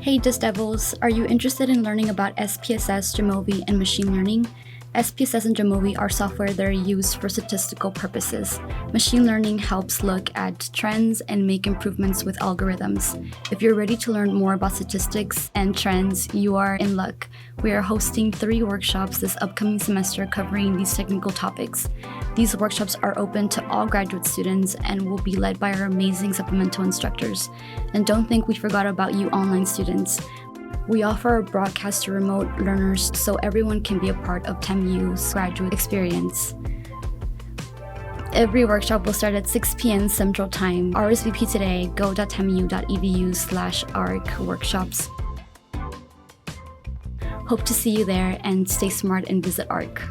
Hey Dis Devils, are you interested in learning about SPSS, Jamovi, and machine learning? SPSS and Jamovi are software that are used for statistical purposes. Machine learning helps look at trends and make improvements with algorithms. If you're ready to learn more about statistics and trends, you are in luck. We are hosting 3 workshops this upcoming semester covering these technical topics. These workshops are open to all graduate students and will be led by our amazing supplemental instructors. And don't think we forgot about you online students. We offer a broadcast to remote learners so everyone can be a part of TAMU's graduate experience. Every workshop will start at 6 p.m. Central Time. RVSP today, go.tamiu.edu/ARC workshops. Hope to see you there and stay smart and visit ARC.